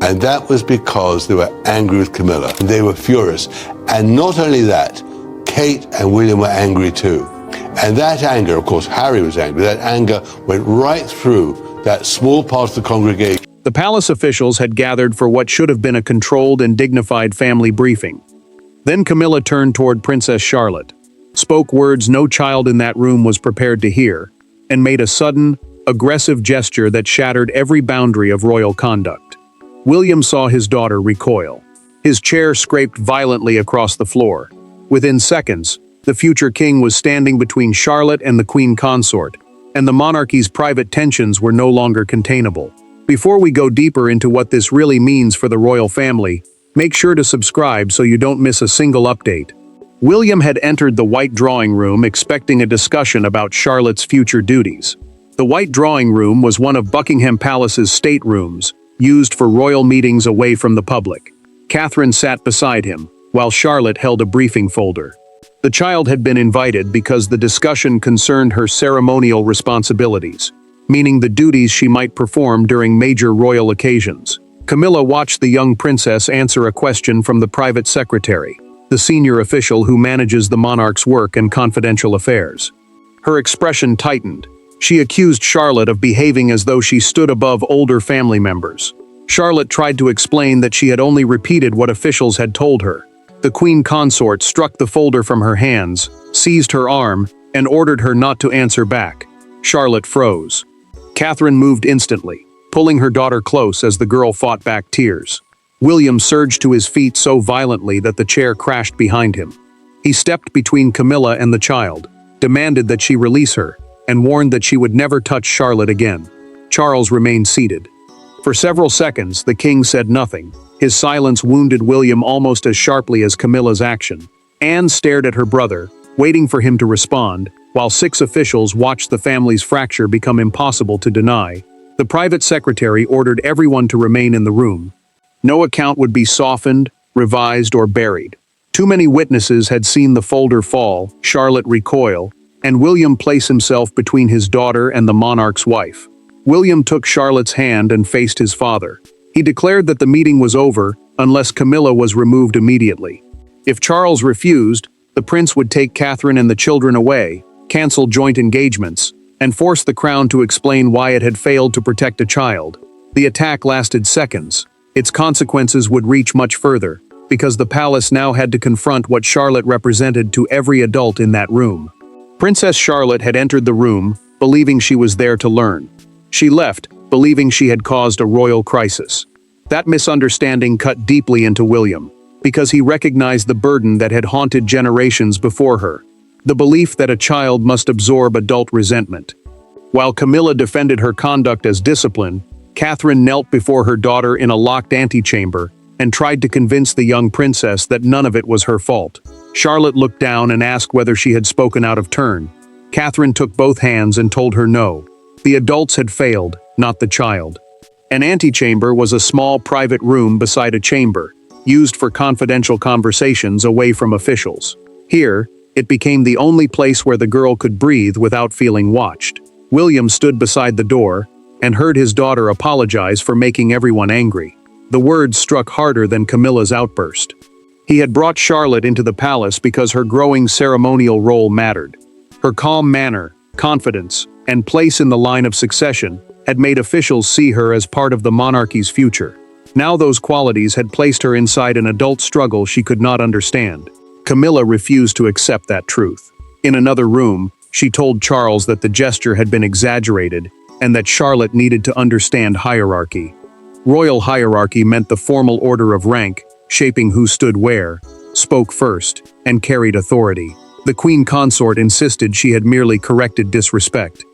And that was because they were angry with Camilla. They were furious. And not only that, Kate and William were angry too. And that anger, of course, Harry was angry, that anger went right through that small part of the congregation. The palace officials had gathered for what should have been a controlled and dignified family briefing. Then Camilla turned toward Princess Charlotte, spoke words no child in that room was prepared to hear, and made a sudden, aggressive gesture that shattered every boundary of royal conduct. William saw his daughter recoil. His chair scraped violently across the floor. Within seconds, the future king was standing between Charlotte and the Queen Consort, and the monarchy's private tensions were no longer containable. Before we go deeper into what this really means for the royal family, make sure to subscribe so you don't miss a single update. William had entered the White Drawing Room expecting a discussion about Charlotte's future duties. The White Drawing Room was one of Buckingham Palace's staterooms, used for royal meetings away from the public. Catherine sat beside him, while Charlotte held a briefing folder. The child had been invited because the discussion concerned her ceremonial responsibilities, meaning the duties she might perform during major royal occasions. Camilla watched the young princess answer a question from the private secretary, the senior official who manages the monarch's work and confidential affairs. Her expression tightened. She accused Charlotte of behaving as though she stood above older family members. Charlotte tried to explain that she had only repeated what officials had told her. The Queen Consort struck the folder from her hands, seized her arm, and ordered her not to answer back. Charlotte froze. Catherine moved instantly, pulling her daughter close as the girl fought back tears. William surged to his feet so violently that the chair crashed behind him. He stepped between Camilla and the child, demanded that she release her, and warned that she would never touch Charlotte again. Charles remained seated. For several seconds, the king said nothing. His silence wounded William almost as sharply as Camilla's action. Anne stared at her brother, waiting for him to respond, while 6 officials watched the family's fracture become impossible to deny. The private secretary ordered everyone to remain in the room. No account would be softened, revised, or buried. Too many witnesses had seen the folder fall, Charlotte recoil, and William place himself between his daughter and the monarch's wife. William took Charlotte's hand and faced his father. He declared that the meeting was over unless Camilla was removed immediately. If Charles refused, the prince would take Catherine and the children away, cancel joint engagements, and force the crown to explain why it had failed to protect a child. The attack lasted seconds. Its consequences would reach much further, because the palace now had to confront what Charlotte represented to every adult in that room. Princess Charlotte had entered the room, believing she was there to learn. She left, believing she had caused a royal crisis. That misunderstanding cut deeply into William, because he recognized the burden that had haunted generations before her, the belief that a child must absorb adult resentment. While Camilla defended her conduct as discipline, Catherine knelt before her daughter in a locked antechamber and tried to convince the young princess that none of it was her fault. Charlotte looked down and asked whether she had spoken out of turn. Catherine took both hands and told her no. The adults had failed, not the child. An antechamber was a small private room beside a chamber, used for confidential conversations away from officials. Here, it became the only place where the girl could breathe without feeling watched. William stood beside the door and heard his daughter apologize for making everyone angry. The words struck harder than Camilla's outburst. He had brought Charlotte into the palace because her growing ceremonial role mattered. Her calm manner, confidence, and place in the line of succession had made officials see her as part of the monarchy's future. Now those qualities had placed her inside an adult struggle she could not understand. Camilla refused to accept that truth. In another room, she told Charles that the gesture had been exaggerated and that Charlotte needed to understand hierarchy. Royal hierarchy meant the formal order of rank, shaping who stood where, spoke first, and carried authority. The Queen Consort insisted she had merely corrected disrespect.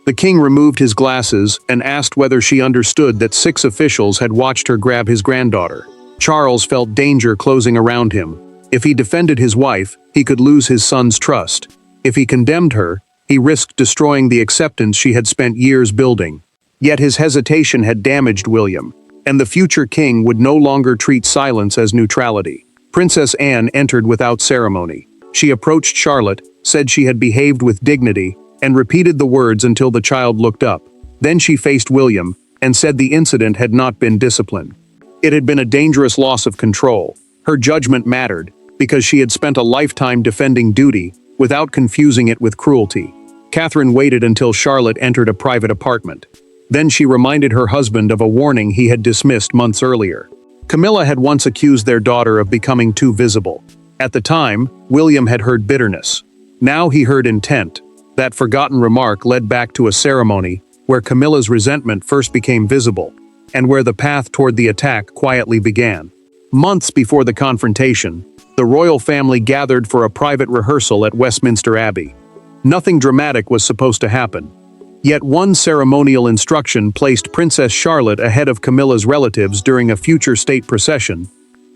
The king removed his glasses and asked whether she understood that 6 officials had watched her grab his granddaughter. Charles felt danger closing around him. If he defended his wife, he could lose his son's trust. If he condemned her, he risked destroying the acceptance she had spent years building. Yet his hesitation had damaged William, and the future king would no longer treat silence as neutrality. Princess Anne entered without ceremony. She approached Charlotte, said she had behaved with dignity, and repeated the words until the child looked up. Then she faced William, and said the incident had not been discipline. It had been a dangerous loss of control. Her judgment mattered, because she had spent a lifetime defending duty, without confusing it with cruelty. Catherine waited until Charlotte entered a private apartment. Then she reminded her husband of a warning he had dismissed months earlier. Camilla had once accused their daughter of becoming too visible. At the time, William had heard bitterness. Now he heard intent. That forgotten remark led back to a ceremony where Camilla's resentment first became visible, and where the path toward the attack quietly began. Months before the confrontation, the royal family gathered for a private rehearsal at Westminster Abbey. Nothing dramatic was supposed to happen. Yet one ceremonial instruction placed Princess Charlotte ahead of Camilla's relatives during a future state procession,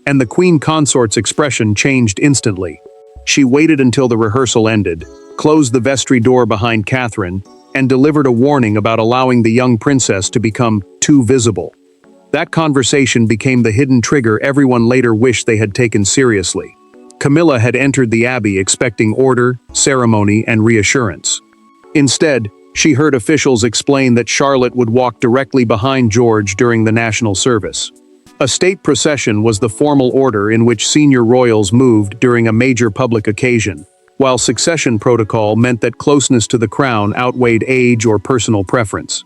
and the Queen Consort's expression changed instantly. She waited until the rehearsal ended, closed the vestry door behind Catherine, and delivered a warning about allowing the young princess to become too visible. That conversation became the hidden trigger everyone later wished they had taken seriously. Camilla had entered the abbey expecting order, ceremony, and reassurance. Instead, she heard officials explain that Charlotte would walk directly behind George during the national service. A state procession was the formal order in which senior royals moved during a major public occasion, while succession protocol meant that closeness to the crown outweighed age or personal preference.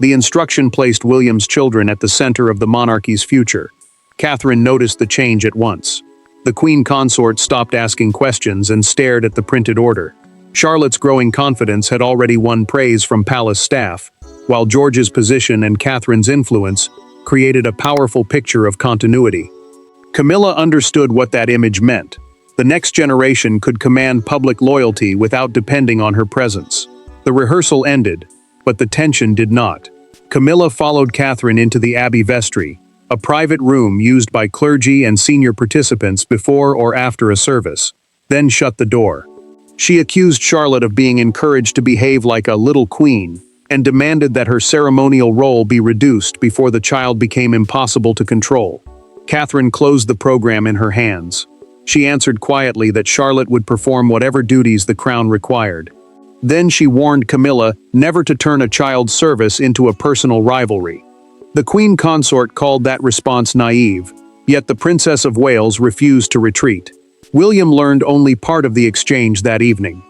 The instruction placed William's children at the center of the monarchy's future. Catherine noticed the change at once. The Queen Consort stopped asking questions and stared at the printed order. Charlotte's growing confidence had already won praise from palace staff, while George's position and Catherine's influence created a powerful picture of continuity. Camilla understood what that image meant. The next generation could command public loyalty without depending on her presence. The rehearsal ended, but the tension did not. Camilla followed Catherine into the Abbey vestry, a private room used by clergy and senior participants before or after a service, then shut the door. She accused Charlotte of being encouraged to behave like a little queen, and demanded that her ceremonial role be reduced before the child became impossible to control. Catherine closed the program in her hands. She answered quietly that Charlotte would perform whatever duties the crown required. Then she warned Camilla never to turn a child's service into a personal rivalry. The Queen Consort called that response naive, yet the Princess of Wales refused to retreat. William learned only part of the exchange that evening.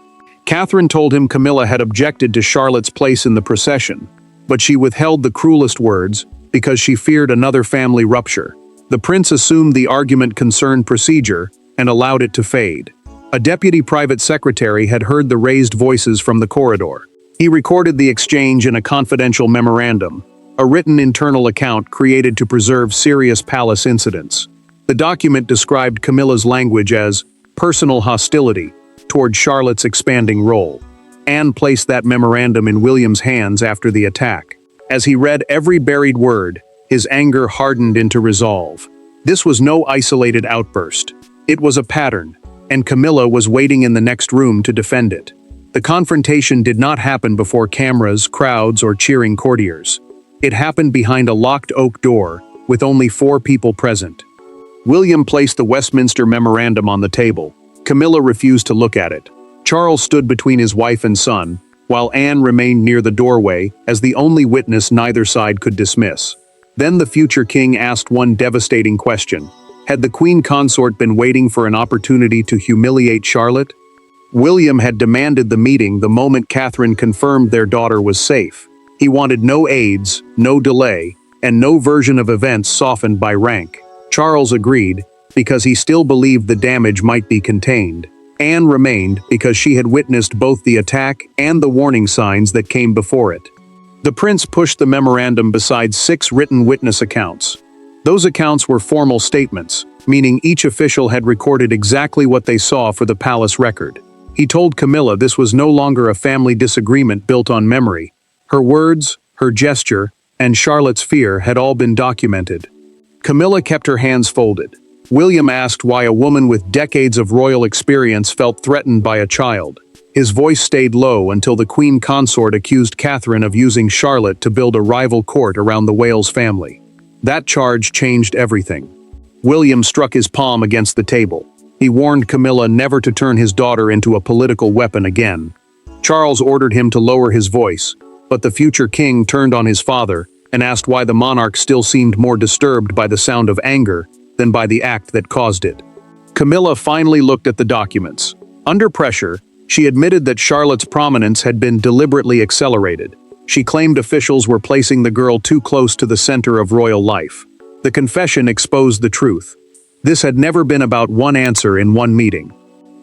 Catherine told him Camilla had objected to Charlotte's place in the procession, but she withheld the cruelest words because she feared another family rupture. The prince assumed the argument concerned procedure and allowed it to fade. A deputy private secretary had heard the raised voices from the corridor. He recorded the exchange in a confidential memorandum, a written internal account created to preserve serious palace incidents. The document described Camilla's language as personal hostility toward Charlotte's expanding role. Anne placed that memorandum in William's hands after the attack. As he read every buried word, his anger hardened into resolve. This was no isolated outburst. It was a pattern, and Camilla was waiting in the next room to defend it. The confrontation did not happen before cameras, crowds, or cheering courtiers. It happened behind a locked oak door, with only 4 people present. William placed the Westminster Memorandum on the table. Camilla refused to look at it. Charles stood between his wife and son, while Anne remained near the doorway as the only witness neither side could dismiss. Then the future king asked one devastating question. Had the Queen Consort been waiting for an opportunity to humiliate Charlotte? William had demanded the meeting the moment Catherine confirmed their daughter was safe. He wanted no aids, no delay, and no version of events softened by rank. Charles agreed, because he still believed the damage might be contained. Anne remained because she had witnessed both the attack and the warning signs that came before it. The prince pushed the memorandum beside 6 written witness accounts. Those accounts were formal statements, meaning each official had recorded exactly what they saw for the palace record. He told Camilla this was no longer a family disagreement built on memory. Her words, her gesture, and Charlotte's fear had all been documented. Camilla kept her hands folded. William asked why a woman with decades of royal experience felt threatened by a child. His voice stayed low until the Queen Consort accused Catherine of using Charlotte to build a rival court around the Wales family. That charge changed everything. William struck his palm against the table. He warned Camilla never to turn his daughter into a political weapon again. Charles ordered him to lower his voice, but the future king turned on his father, and asked why the monarch still seemed more disturbed by the sound of anger than by the act that caused it. Camilla finally looked at the documents. Under pressure, she admitted that Charlotte's prominence had been deliberately accelerated. She claimed officials were placing the girl too close to the center of royal life. The confession exposed the truth. This had never been about one answer in one meeting.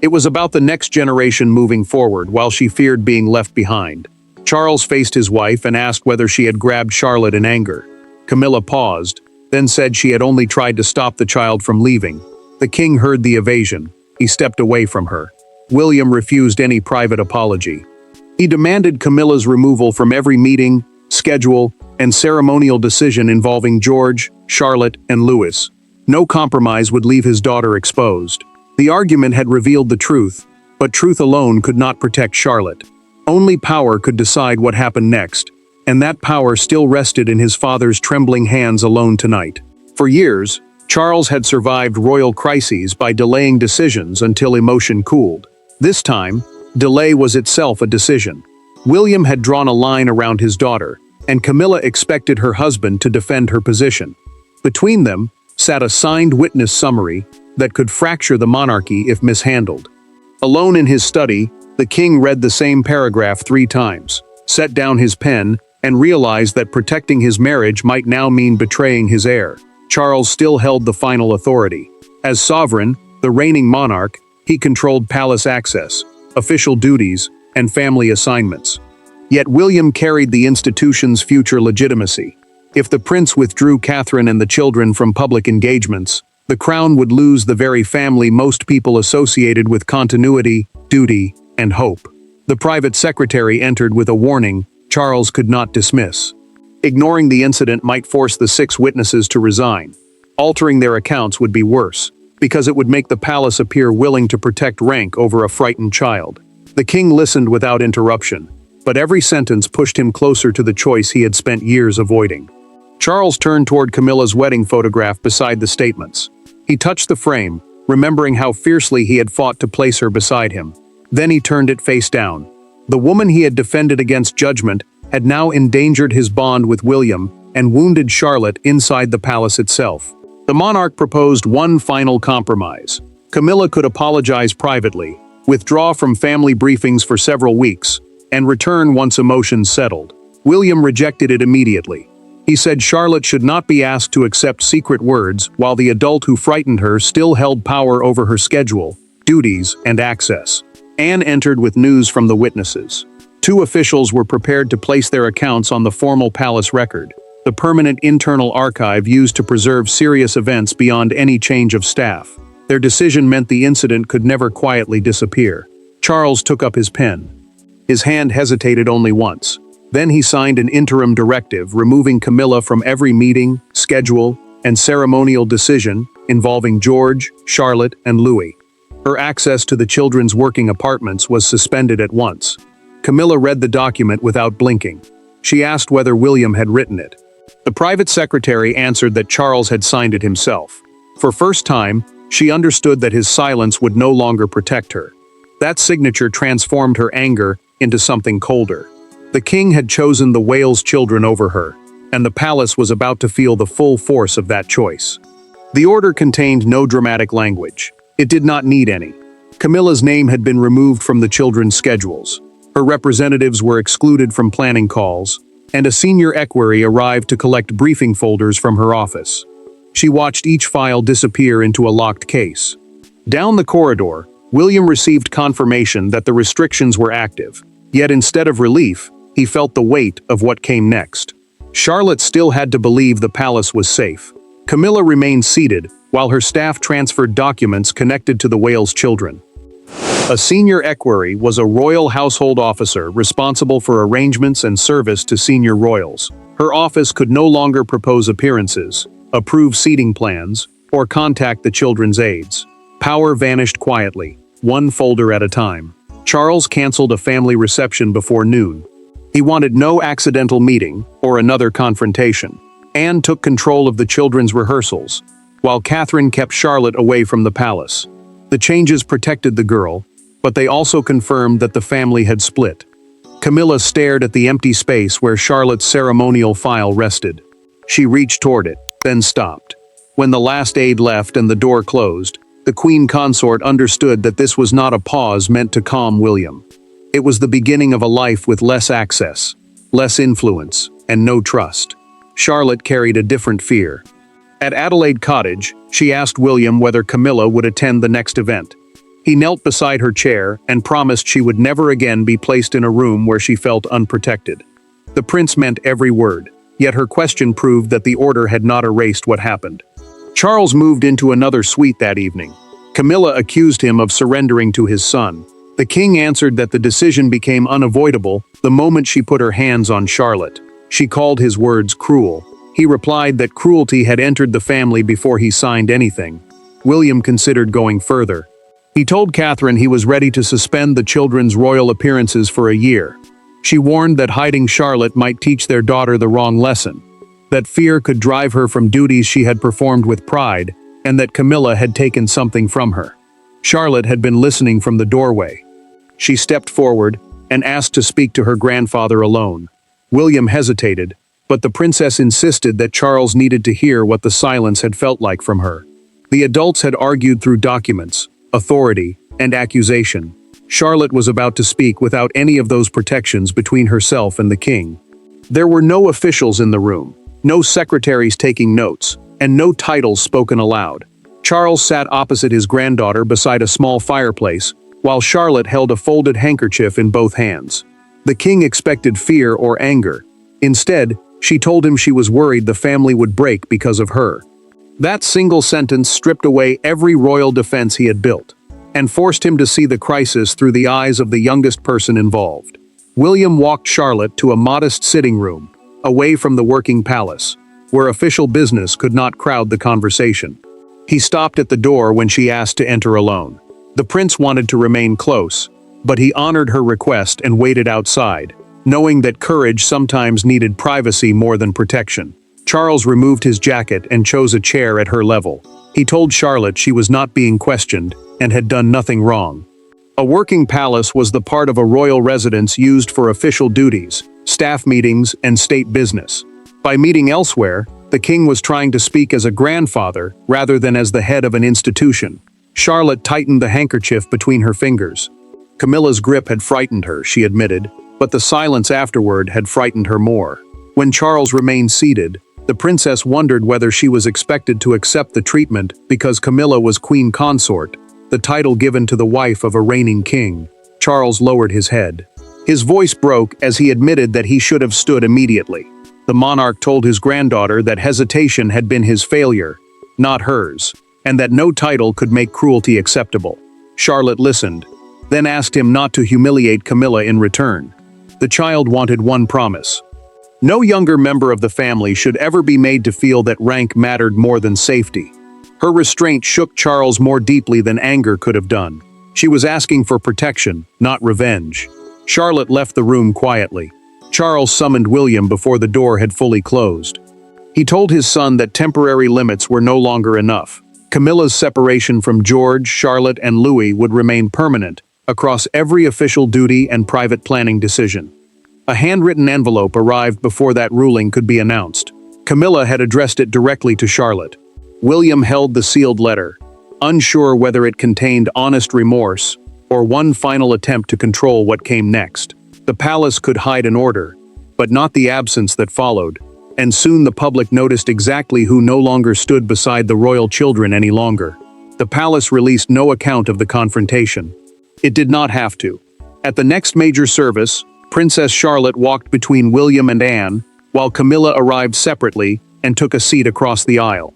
It was about the next generation moving forward while she feared being left behind. Charles faced his wife and asked whether she had grabbed Charlotte in anger. Camilla paused, then said she had only tried to stop the child from leaving. The king heard the evasion. He stepped away from her. William refused any private apology. He demanded Camilla's removal from every meeting, schedule, and ceremonial decision involving George, Charlotte, and Louis. No compromise would leave his daughter exposed. The argument had revealed the truth, but truth alone could not protect Charlotte. Only power could decide what happened next, and that power still rested in his father's trembling hands alone tonight. For years, Charles had survived royal crises by delaying decisions until emotion cooled. This time, delay was itself a decision. William had drawn a line around his daughter, and Camilla expected her husband to defend her position. Between them sat a signed witness summary that could fracture the monarchy if mishandled. Alone in his study, the king read the same paragraph 3 times, set down his pen, and realized that protecting his marriage might now mean betraying his heir. Charles still held the final authority. As sovereign, the reigning monarch, he controlled palace access, official duties, and family assignments. Yet William carried the institution's future legitimacy. If the prince withdrew Catherine and the children from public engagements, the crown would lose the very family most people associated with continuity, duty, and hope. The private secretary entered with a warning Charles could not dismiss. Ignoring the incident might force the 6 witnesses to resign. Altering their accounts would be worse, because it would make the palace appear willing to protect rank over a frightened child. The king listened without interruption, but every sentence pushed him closer to the choice he had spent years avoiding. Charles turned toward Camilla's wedding photograph beside the statements. He touched the frame, remembering how fiercely he had fought to place her beside him. Then he turned it face down. The woman he had defended against judgment had now endangered his bond with William and wounded Charlotte inside the palace itself. The monarch proposed one final compromise. Camilla could apologize privately, withdraw from family briefings for several weeks, and return once emotions settled. William rejected it immediately. He said Charlotte should not be asked to accept secret words while the adult who frightened her still held power over her schedule, duties, and access. Anne entered with news from the witnesses. 2 officials were prepared to place their accounts on the formal palace record, the permanent internal archive used to preserve serious events beyond any change of staff. Their decision meant the incident could never quietly disappear. Charles took up his pen. His hand hesitated only once. Then he signed an interim directive removing Camilla from every meeting, schedule, and ceremonial decision involving George, Charlotte, and Louis. Her access to the children's working apartments was suspended at once. Camilla read the document without blinking. She asked whether William had written it. The private secretary answered that Charles had signed it himself. For first time, she understood that his silence would no longer protect her. That signature transformed her anger into something colder. The king had chosen the Wales children over her, and the palace was about to feel the full force of that choice. The order contained no dramatic language. It did not need any. Camilla's name had been removed from the children's schedules. Her representatives were excluded from planning calls, and a senior equerry arrived to collect briefing folders from her office. She watched each file disappear into a locked case. Down the corridor, William received confirmation that the restrictions were active. Yet instead of relief, he felt the weight of what came next. Charlotte still had to believe the palace was safe. Camilla remained seated, while her staff transferred documents connected to the Wales children. A senior equerry was a royal household officer responsible for arrangements and service to senior royals. Her office could no longer propose appearances, approve seating plans, or contact the children's aides. Power vanished quietly, one folder at a time. Charles canceled a family reception before noon. He wanted no accidental meeting or another confrontation. Anne took control of the children's rehearsals, while Catherine kept Charlotte away from the palace. The changes protected the girl, but they also confirmed that the family had split. Camilla stared at the empty space where Charlotte's ceremonial file rested. She reached toward it, then stopped. When the last aide left and the door closed, the Queen Consort understood that this was not a pause meant to calm William. It was the beginning of a life with less access, less influence, and no trust. Charlotte carried a different fear. At Adelaide Cottage, she asked William whether Camilla would attend the next event. He knelt beside her chair and promised she would never again be placed in a room where she felt unprotected. The prince meant every word, yet her question proved that the order had not erased what happened. Charles moved into another suite that evening. Camilla accused him of surrendering to his son. The king answered that the decision became unavoidable the moment she put her hands on Charlotte. She called his words cruel. He replied that cruelty had entered the family before he signed anything. William considered going further. He told Catherine he was ready to suspend the children's royal appearances for a year. She warned that hiding Charlotte might teach their daughter the wrong lesson, that fear could drive her from duties she had performed with pride, and that Camilla had taken something from her. Charlotte had been listening from the doorway. She stepped forward and asked to speak to her grandfather alone. William hesitated, but the princess insisted that Charles needed to hear what the silence had felt like from her. The adults had argued through documents, authority, and accusation. Charlotte was about to speak without any of those protections between herself and the king. There were no officials in the room, no secretaries taking notes, and no titles spoken aloud. Charles sat opposite his granddaughter beside a small fireplace, while Charlotte held a folded handkerchief in both hands. The king expected fear or anger. Instead, she told him she was worried the family would break because of her. That single sentence stripped away every royal defense he had built, and forced him to see the crisis through the eyes of the youngest person involved. William walked Charlotte to a modest sitting room, away from the working palace, where official business could not crowd the conversation. He stopped at the door when she asked to enter alone. The prince wanted to remain close, but he honored her request and waited outside, knowing that courage sometimes needed privacy more than protection. Charles removed his jacket and chose a chair at her level. He told Charlotte she was not being questioned and had done nothing wrong. A working palace was the part of a royal residence used for official duties, staff meetings, and state business. By meeting elsewhere, the king was trying to speak as a grandfather rather than as the head of an institution. Charlotte tightened the handkerchief between her fingers. Camilla's grip had frightened her, she admitted, but the silence afterward had frightened her more. When Charles remained seated, the princess wondered whether she was expected to accept the treatment because Camilla was Queen Consort, the title given to the wife of a reigning king. Charles lowered his head. His voice broke as he admitted that he should have stood immediately. The monarch told his granddaughter that hesitation had been his failure, not hers, and that no title could make cruelty acceptable. Charlotte listened, then asked him not to humiliate Camilla in return. The child wanted one promise. No younger member of the family should ever be made to feel that rank mattered more than safety. Her restraint shook Charles more deeply than anger could have done. She was asking for protection, not revenge. Charlotte left the room quietly. Charles summoned William before the door had fully closed. He told his son that temporary limits were no longer enough. Camilla's separation from George, Charlotte, and Louis would remain permanent across every official duty and private planning decision. A handwritten envelope arrived before that ruling could be announced. Camilla had addressed it directly to Charlotte. William held the sealed letter, unsure whether it contained honest remorse or one final attempt to control what came next. The palace could hide an order, but not the absence that followed, and soon the public noticed exactly who no longer stood beside the royal children any longer. The palace released no account of the confrontation. It did not have to. At the next major service, Princess Charlotte walked between William and Anne, while Camilla arrived separately and took a seat across the aisle.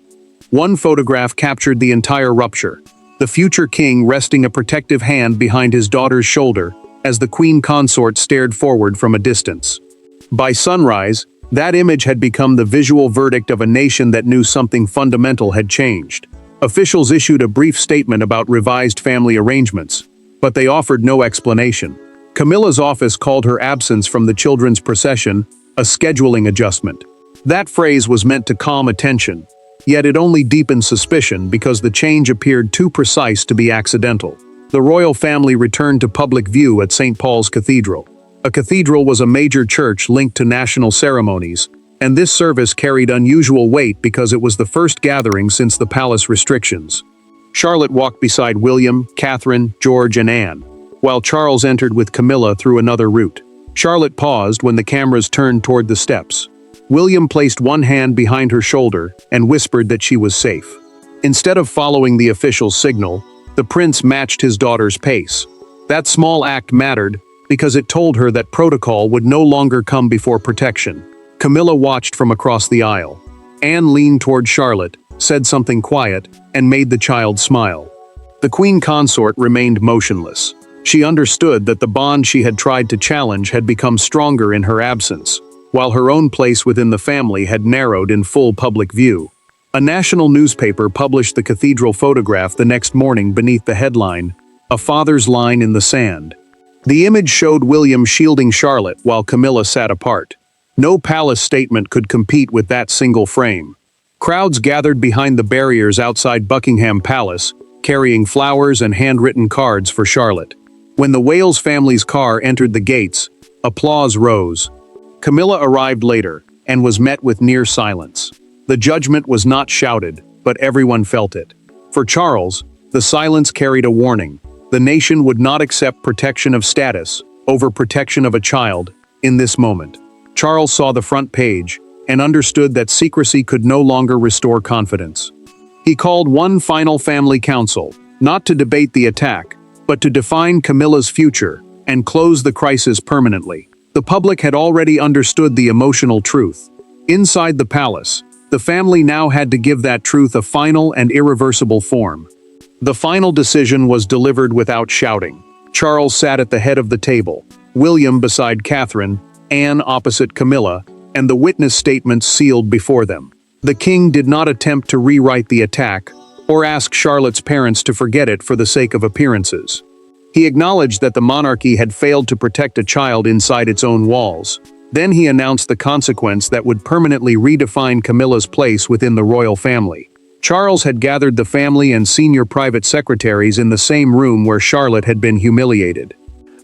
One photograph captured the entire rupture, the future king resting a protective hand behind his daughter's shoulder as the Queen Consort stared forward from a distance. By sunrise, that image had become the visual verdict of a nation that knew something fundamental had changed. Officials issued a brief statement about revised family arrangements, but they offered no explanation. Camilla's office called her absence from the children's procession a scheduling adjustment. That phrase was meant to calm attention, yet it only deepened suspicion because the change appeared too precise to be accidental. The royal family returned to public view at St. Paul's Cathedral. A cathedral was a major church linked to national ceremonies, and this service carried unusual weight because it was the first gathering since the palace restrictions. Charlotte walked beside William, Catherine, George, and Anne, while Charles entered with Camilla through another route. Charlotte paused when the cameras turned toward the steps. William placed one hand behind her shoulder and whispered that she was safe. Instead of following the official signal, the prince matched his daughter's pace. That small act mattered because it told her that protocol would no longer come before protection. Camilla watched from across the aisle. Anne leaned toward Charlotte, said something quiet, and made the child smile. The Queen Consort remained motionless. She understood that the bond she had tried to challenge had become stronger in her absence, while her own place within the family had narrowed in full public view. A national newspaper published the cathedral photograph the next morning beneath the headline, "A Father's Line in the Sand." The image showed William shielding Charlotte while Camilla sat apart. No palace statement could compete with that single frame. Crowds gathered behind the barriers outside Buckingham Palace, carrying flowers and handwritten cards for Charlotte. When the Wales family's car entered the gates, applause rose. Camilla arrived later and was met with near silence. The judgment was not shouted, but everyone felt it. For Charles, the silence carried a warning. The nation would not accept protection of status over protection of a child in this moment. Charles saw the front page and understood that secrecy could no longer restore confidence. He called one final family council, not to debate the attack, but to define Camilla's future and close the crisis permanently. The public had already understood the emotional truth. Inside the palace, the family now had to give that truth a final and irreversible form. The final decision was delivered without shouting. Charles sat at the head of the table, William beside Catherine, Anne opposite Camilla, and the witness statements sealed before them. The king did not attempt to rewrite the attack or ask Charlotte's parents to forget it for the sake of appearances. He acknowledged that the monarchy had failed to protect a child inside its own walls. Then he announced the consequence that would permanently redefine Camilla's place within the royal family. Charles had gathered the family and senior private secretaries in the same room where Charlotte had been humiliated.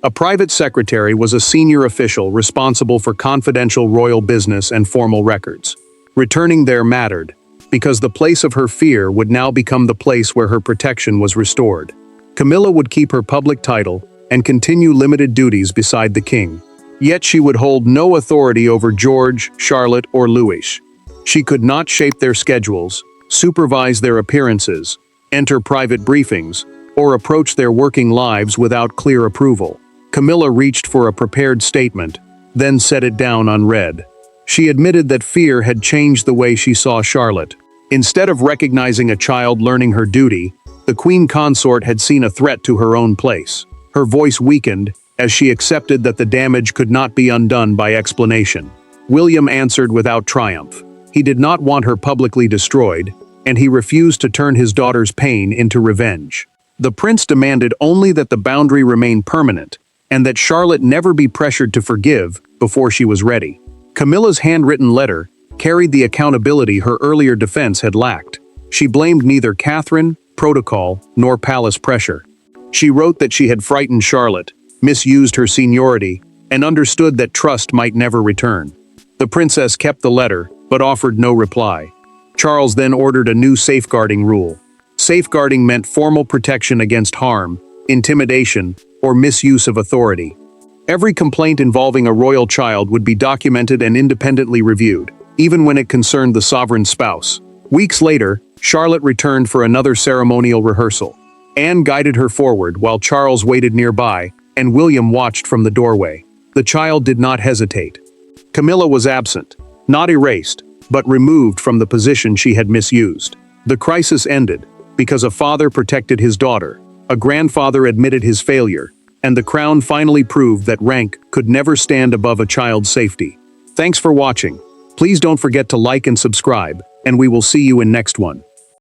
A private secretary was a senior official responsible for confidential royal business and formal records. Returning there mattered, because the place of her fear would now become the place where her protection was restored. Camilla would keep her public title and continue limited duties beside the king. Yet she would hold no authority over George, Charlotte, or Louis. She could not shape their schedules, supervise their appearances, enter private briefings, or approach their working lives without clear approval. Camilla reached for a prepared statement, then set it down unread. She admitted that fear had changed the way she saw Charlotte. Instead of recognizing a child learning her duty, the Queen Consort had seen a threat to her own place. Her voice weakened as she accepted that the damage could not be undone by explanation. William answered without triumph. He did not want her publicly destroyed, and he refused to turn his daughter's pain into revenge. The prince demanded only that the boundary remain permanent, and that Charlotte never be pressured to forgive before she was ready. Camilla's handwritten letter carried the accountability her earlier defense had lacked. She blamed neither Catherine, protocol, nor palace pressure. She wrote that she had frightened Charlotte, misused her seniority, and understood that trust might never return. The princess kept the letter, but offered no reply. Charles then ordered a new safeguarding rule. Safeguarding meant formal protection against harm, intimidation, or misuse of authority. Every complaint involving a royal child would be documented and independently reviewed, even when it concerned the sovereign's spouse. Weeks later, Charlotte returned for another ceremonial rehearsal. Anne guided her forward while Charles waited nearby, and William watched from the doorway. The child did not hesitate. Camilla was absent, not erased, but removed from the position she had misused. The crisis ended because a father protected his daughter, a grandfather admitted his failure, and the crown finally proved that rank could never stand above a child's safety. Thanks for watching. Please don't forget to like and subscribe, and we will see you in next one.